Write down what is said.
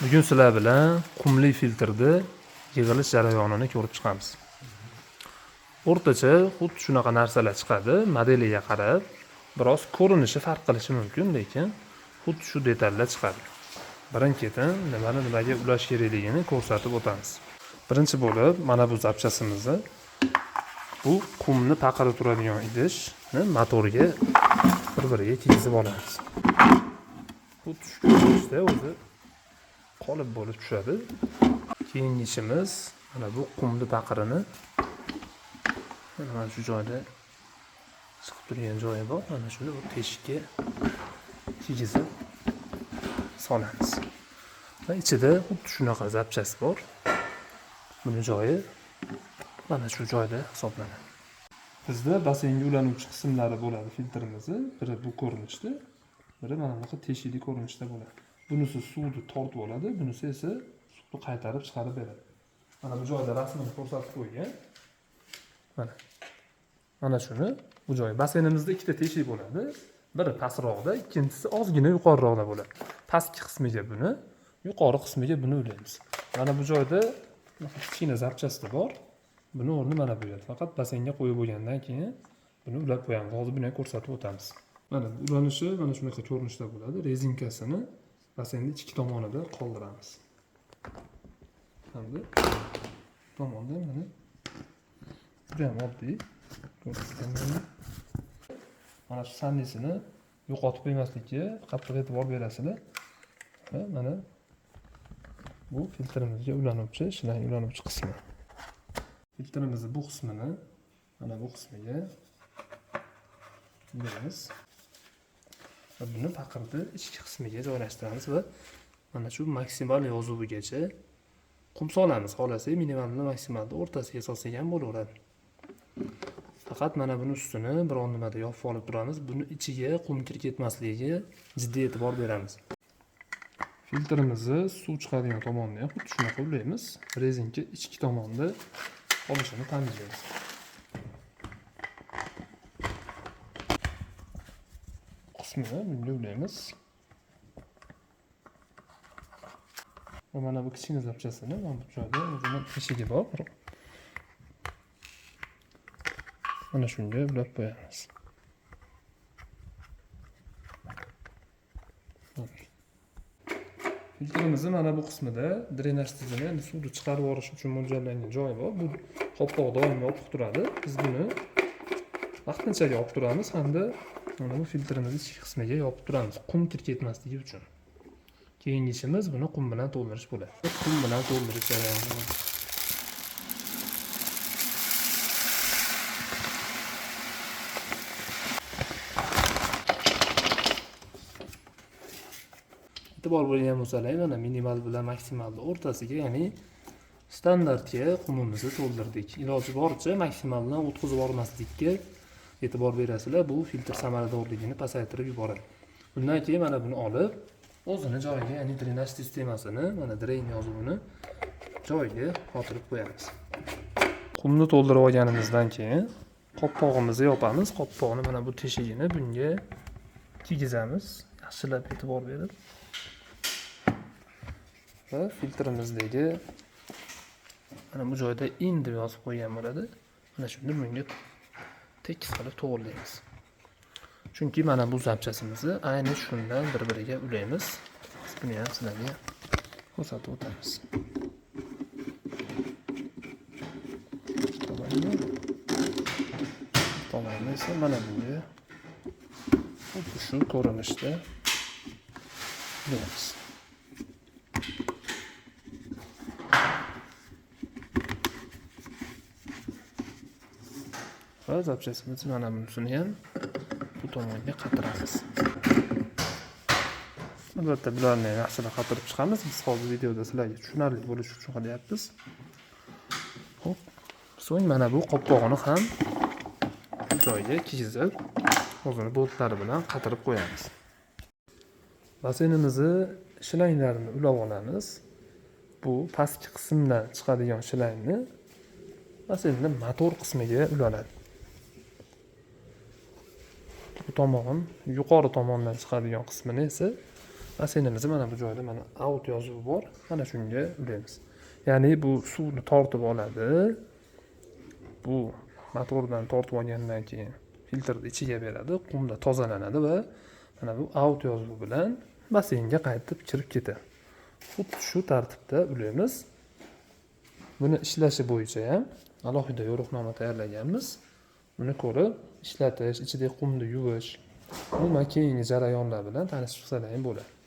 Bugun sizlar bilan qumli filtrni yig'ilish jarayonini ko'rib chiqamiz. O'rtacha xuddi shunaqa narsalar chiqadi, modeliga qarab, biroz ko'rinishi farq qilishi mumkin, lekin xuddi shu detallar chiqadi. Birin-ketin nimaga ulash kerakligini ko'rsatib o'tamiz. Birinchi bo'lib, mana bu zapchasimizni bu qumni paqirib turadigan idishni motorga bir-biriga kiygizib olamiz. Xuddi shu ko'rinishda o'zi qolib bo'lib tushadi. Keyingi ishimiz mana bu qumli paqirini mana shu joyda chiqib turgan joyi bor. Mana shuni bu teshikka kiygizib solamiz. Va ichida xuddi shunaqa zapchasi bor. Buni joyi mana shu joyda hisoblanadi. Bizda basseynga ulanuvchi qismlari bo'ladi filtrimizni. Biri bu ko'rinishda, biri mana bunaqa teshikli ko'rinishda bo'ladi. Bunisi suvni tortib oladi, bunisi esa suvni qaytarib chiqarib beradi. Mana bu joyda rasmini ko'rsatib qo'ygan. Mana shuni bu joy. Basseynimizda ikkita teshik bo'ladi. Biri pastroqda, ikkinchisi ozgina yuqoriroqda bo'ladi. Pastki qismiga buni, yuqori qismiga buni ulaymiz. Mana bu joyda kichkina zapchasi bor. Buni o'rni mana bu yer. Faqat basseynga qo'yib bo'lgandan keyin buni ulab qo'yamiz. Hozir buni ko'rsatib o'tamiz. Mana ulanishi mana shunaqa ko'rinishda bo'ladi. Rezinkasini basseynning ikki tomonida qoldiramiz. Hamda tomonda mana bu ham oddiy. Mana shu sannisini yo'qotib qo'ymaslikka qattiq e'tibor berasizlar. Va mana bu filtrimizga ulanuvchi, shilay ulanuvchi qismi. Filtrimizning bu qismini mana bu qismiga beramiz. Va buni paqirni ichki qismiga joylashtiramiz va mana shu maksimal yozuvigacha qum solamiz. Xohlasak minimalni maksimalni o'rtasiga solsak ham bo'laveradi. Faqat mana buni ustini biron nimada yopib olib turamiz. Buni ichiga qum kirib ketmasligiga jiddiy e'tibor beramiz. Filtrimizni suv chiqadigan tomonini ham xuddi shunaqa ulaymiz. Rezinka ichki tomonda olishini ta'minlaymiz. Qismini bunga ulaymiz. Va mana bu kichkina zapchasini mana bu joyda o'zining teshigi bor. Mana shunga ulab qo'yamiz. Filtrimizni mana bu qismida drenaj tizimi, ya'ni suvni chiqarib yuborish uchun mo'ljallangan joyi bor. Bu qopqoq doimiy yopiq turadi. Biz buni vaqtinchalik yopib turamiz hamda mana bu filtrimizning ichki qismiga yopib turamiz, qum kirib ketmasligi uchun. Keyingi ishimiz buni qum bilan to'ldirish bo'ladi. Qum bilan to'ldirish jarayoni. E'tibor bergan bo'lsanglar, mana minimal bilan maksimalni o'rtasiga, ya'ni standartga qumimizni to'ldirdik. Iloji boricha maksimaldan o'tkazib yubormaslikka e'tibor berasizlar. Bu filtr samaradorligini pasaytirib yuboradi. Bundan keyin mana buni olib, o'zini joyiga, ya'ni drenaj sistemasini, mana drain yozuvini joyiga qotirib qo'yamiz. Qumni to'ldirib olganimizdan keyin qopqog'imizni yopamiz. Qopqog'ni mana bu teshigini bunga kiygizamiz. Yaxshilab e'tibor berib. Va filtrimizdagi mana bu joyda in deb yozib qo'ygan bo'ladi. Mana shuni bunga tekis qilib to'g'rilaymiz. Chunki mana bu zapchasimizni ayni shundan bir-biriga ulaymiz. Buni ham sizlarga ko'rsatib o'tamiz. Tomonini esa mana bunga xuddi shu ko'rinishda ulaymiz. Va zapchasimiz mana bunisini ham bu tomonga qatiramiz. Albatta bularni yaxshilab qatirib chiqamiz. Biz hozir videoda sizlarga tushunarli bo'lishi uchun qilyapmiz. Xo'p, so'ng mana bu qopqog'ini ham joyiga kiygizib, o'zini boltlari bilan qatirib qo'yamiz. Basseynimizni shilanglarini ulab olamiz. Bu pastki qismdan chiqadigan shilangni basseynning motor qismiga ulanadi. Bu tomon, yuqori tomondan chiqadigan qismini esa Basseynimizni mana bu joyda mana out yozuvi bor. Mana shunga ulaymiz. Ya'ni bu suvni tortib oladi. Bu motordan tortib olgandan keyin filtrni ichiga beradi, qumda tozalanadi va mana bu out yozuvi bilan basseynga qaytib kirib ketadi. Xuddi shu tartibda ulaymiz. Buni ishlashi bo'yicha ham alohida yo'riqnoma tayyorlaganmiz. Buni ko'rib, ishlatish, ichidagi qumni yuvish, umuman keyingi jarayonlar bilan tanishib chiqsalaring bo'ladi.